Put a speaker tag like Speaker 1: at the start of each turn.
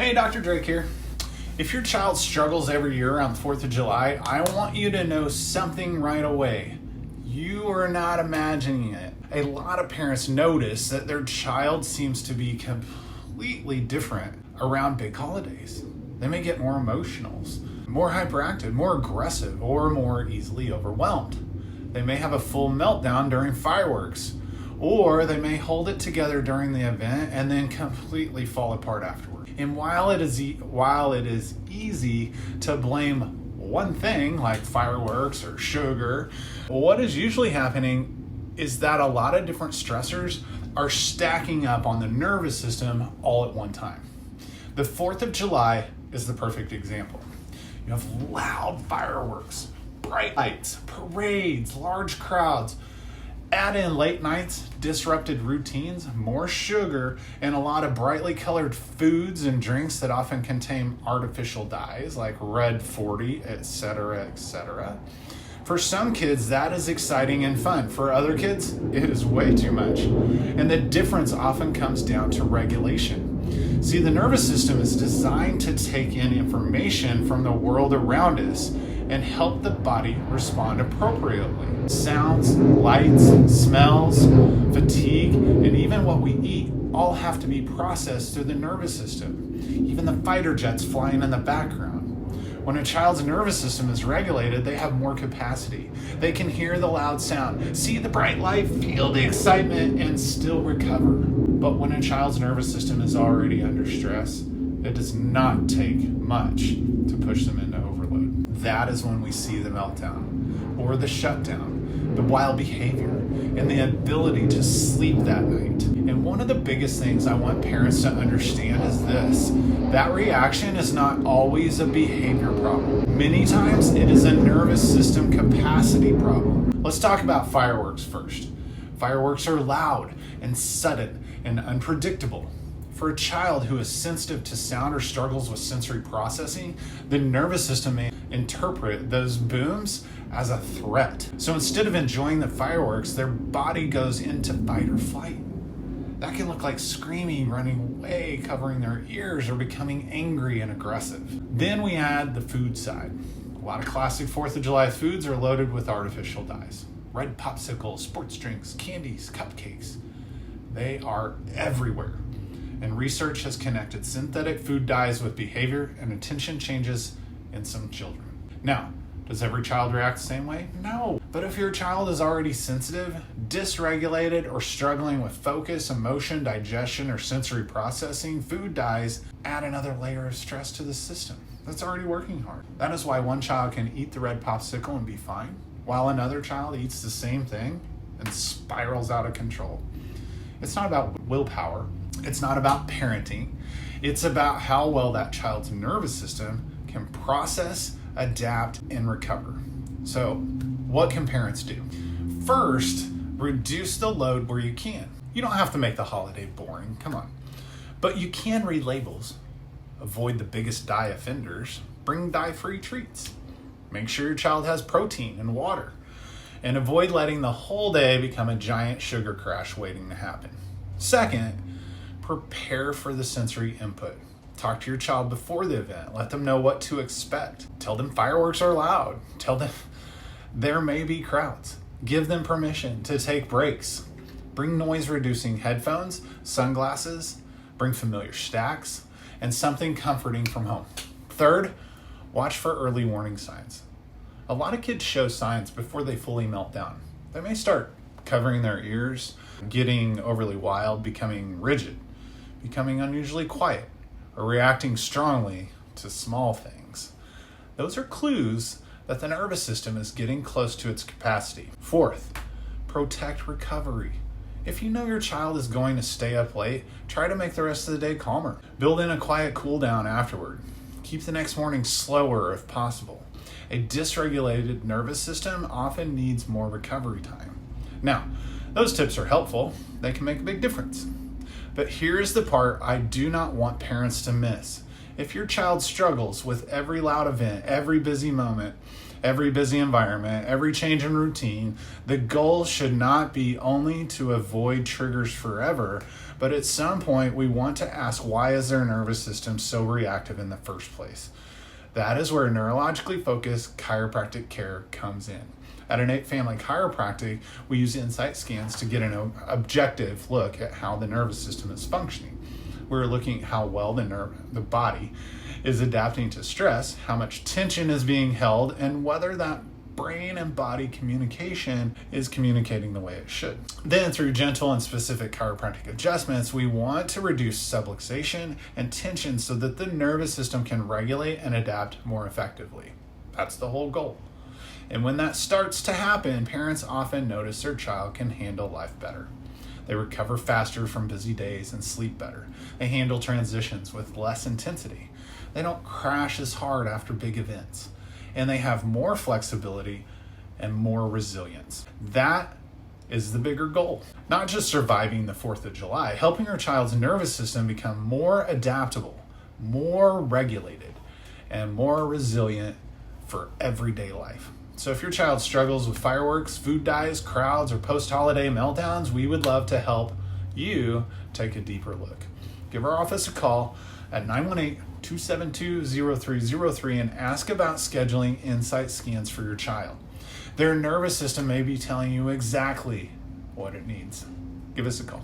Speaker 1: Hey, Dr. Drake here. If your child struggles every year around the 4th of July, I want you to know something right away. You are not imagining it. A lot of parents notice that their child seems to be completely different around big holidays. They may get more emotional, more hyperactive, more aggressive, or more easily overwhelmed. They may have a full meltdown during fireworks, or they may hold it together during the event and then completely fall apart afterward. And while it is easy to blame one thing like fireworks or sugar, what is usually happening is that a lot of different stressors are stacking up on the nervous system all at one time. The 4th of July is the perfect example. You have loud fireworks, bright lights, parades, large crowds. Add in late nights, disrupted routines, more sugar, and a lot of brightly colored foods and drinks that often contain artificial dyes like red 40, etc., etc. For some kids, that is exciting and fun. For other kids, it is way too much. And the difference often comes down to regulation. See, the nervous system is designed to take in information from the world around us and help the body respond appropriately. Sounds, lights, smells, fatigue, and even what we eat all have to be processed through the nervous system. Even the fighter jets flying in the background. When a child's nervous system is regulated, they have more capacity. They can hear the loud sound, see the bright light, feel the excitement, and still recover. But when a child's nervous system is already under stress, it does not take much to push them into overload. That is when we see the meltdown, or the shutdown, the wild behavior, and the ability to sleep that night. And one of the biggest things I want parents to understand is this: that reaction is not always a behavior problem. Many times it is a nervous system capacity problem. Let's talk about fireworks first. Fireworks are loud and sudden and unpredictable. For a child who is sensitive to sound or struggles with sensory processing, the nervous system may interpret those booms as a threat. So instead of enjoying the fireworks, their body goes into fight or flight. That can look like screaming, running away, covering their ears, or becoming angry and aggressive. Then we add the food side. A lot of classic 4th of July foods are loaded with artificial dyes. Red popsicles, sports drinks, candies, cupcakes. They are everywhere. And research has connected synthetic food dyes with behavior and attention changes in some children. Now, does every child react the same way? No. But if your child is already sensitive, dysregulated, or struggling with focus, emotion, digestion, or sensory processing, food dyes add another layer of stress to the system that's already working hard. That is why one child can eat the red popsicle and be fine, while another child eats the same thing and spirals out of control. It's not about willpower. It's not about parenting. It's about how well that child's nervous system can process, adapt, and recover. So, what can parents do? First, reduce the load where you can. You don't have to make the holiday boring, come on. But you can read labels. Avoid the biggest dye offenders. Bring dye-free treats. Make sure your child has protein and water. And avoid letting the whole day become a giant sugar crash waiting to happen. Second, prepare for the sensory input. Talk to your child before the event. Let them know what to expect. Tell them fireworks are loud. Tell them there may be crowds. Give them permission to take breaks. Bring noise-reducing headphones, sunglasses, bring familiar snacks, and something comforting from home. Third, watch for early warning signs. A lot of kids show signs before they fully melt down. They may start covering their ears, getting overly wild, becoming rigid, becoming unusually quiet, or reacting strongly to small things. Those are clues that the nervous system is getting close to its capacity. Fourth, protect recovery. If you know your child is going to stay up late, try to make the rest of the day calmer. Build in a quiet cool down afterward. Keep the next morning slower if possible. A dysregulated nervous system often needs more recovery time. Now, those tips are helpful. They can make a big difference. But here's the part I do not want parents to miss. If your child struggles with every loud event, every busy moment, every busy environment, every change in routine, the goal should not be only to avoid triggers forever, but at some point we want to ask, why is their nervous system so reactive in the first place? That is where neurologically focused chiropractic care comes in. At Innate Family Chiropractic, we use insight scans to get an objective look at how the nervous system is functioning. We're looking at how well the body is adapting to stress, how much tension is being held, and whether that brain and body communication is communicating the way it should. Then through gentle and specific chiropractic adjustments, we want to reduce subluxation and tension so that the nervous system can regulate and adapt more effectively. That's the whole goal. And when that starts to happen, parents often notice their child can handle life better. They recover faster from busy days and sleep better. They handle transitions with less intensity. They don't crash as hard after big events. And they have more flexibility and more resilience. That is the bigger goal. Not just surviving the 4th of July, helping our child's nervous system become more adaptable, more regulated, and more resilient for everyday life. So if your child struggles with fireworks, food dyes, crowds, or post-holiday meltdowns, we would love to help you take a deeper look. Give our office a call at 918-272-0303 and ask about scheduling insight scans for your child. Their nervous system may be telling you exactly what it needs. Give us a call.